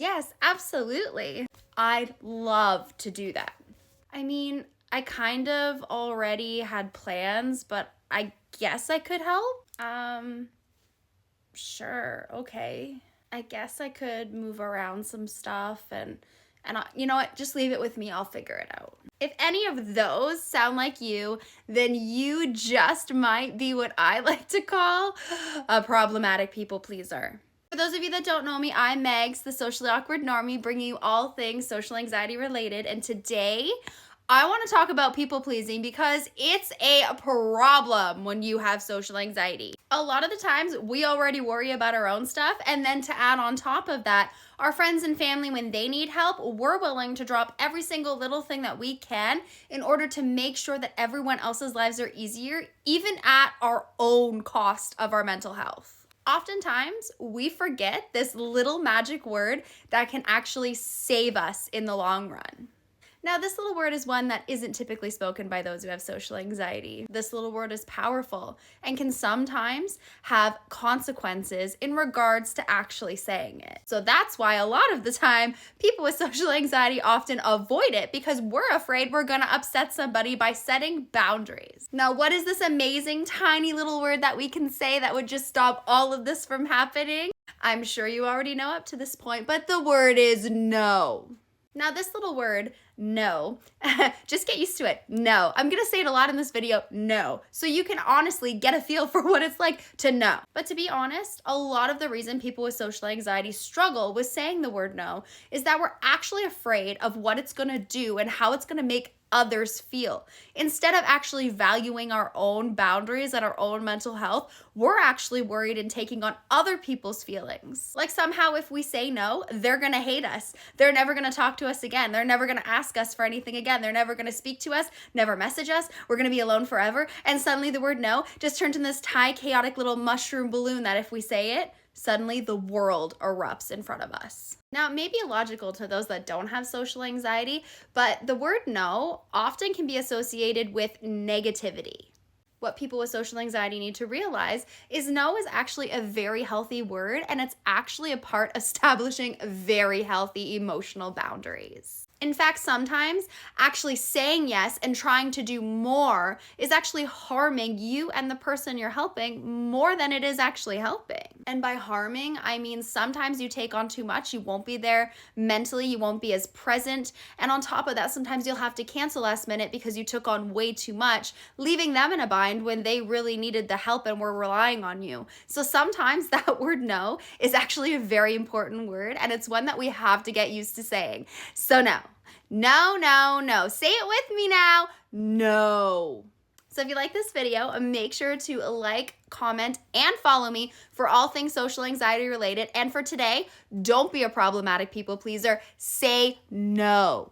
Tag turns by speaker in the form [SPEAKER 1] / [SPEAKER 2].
[SPEAKER 1] Yes, absolutely. I'd love to do that. I mean, I kind of already had plans, but I guess I could help. Sure, okay. I guess I could move around some stuff and you know what? Just leave it with me. I'll figure it out. If any of those sound like you, then you just might be what I like to call a problematic people pleaser. For those of you that don't know me, I'm Megs, the socially awkward normie, bringing you all things social anxiety related. And today, I want to talk about people pleasing because it's a problem when you have social anxiety. A lot of the times, we already worry about our own stuff, and then to add on top of that, our friends and family, when they need help, we're willing to drop every single little thing that we can in order to make sure that everyone else's lives are easier, even at our own cost of our mental health. Oftentimes, we forget this little magic word that can actually save us in the long run. Now, this little word is one that isn't typically spoken by those who have social anxiety. This little word is powerful and can sometimes have consequences in regards to actually saying it. So that's why a lot of the time, people with social anxiety often avoid it because we're afraid we're gonna upset somebody by setting boundaries. Now, what is this amazing tiny little word that we can say that would just stop all of this from happening? I'm sure you already know up to this point, but the word is no. Now, this little word, no, just get used to it. No. I'm going to say it a lot in this video, no. So you can honestly get a feel for what it's like to know. But to be honest, a lot of the reason people with social anxiety struggle with saying the word no is that we're actually afraid of what it's going to do and how it's going to make others feel. Instead of actually valuing our own boundaries and our own mental health, we're actually worried and taking on other people's feelings. Like somehow if we say no, they're gonna hate us. They're never gonna talk to us again. They're never gonna ask us for anything again. They're never gonna speak to us, never message us. We're gonna be alone forever. And suddenly the word no just turns into this tiny chaotic little mushroom balloon that if we say it, suddenly the world erupts in front of us. Now, it may be illogical to those that don't have social anxiety, but the word no often can be associated with negativity. What people with social anxiety need to realize is no is actually a very healthy word, and it's actually a part of establishing very healthy emotional boundaries. In fact, sometimes actually saying yes and trying to do more is actually harming you and the person you're helping more than it is actually helping. And by harming, I mean sometimes you take on too much, you won't be there mentally, you won't be as present. And on top of that, sometimes you'll have to cancel last minute because you took on way too much, leaving them in a bind when they really needed the help and were relying on you. So sometimes that word no is actually a very important word, and it's one that we have to get used to saying. So no. No, no, no. Say it with me now. No. So if you like this video, make sure to like, comment, and follow me for all things social anxiety related. And for today, don't be a problematic people pleaser. Say no.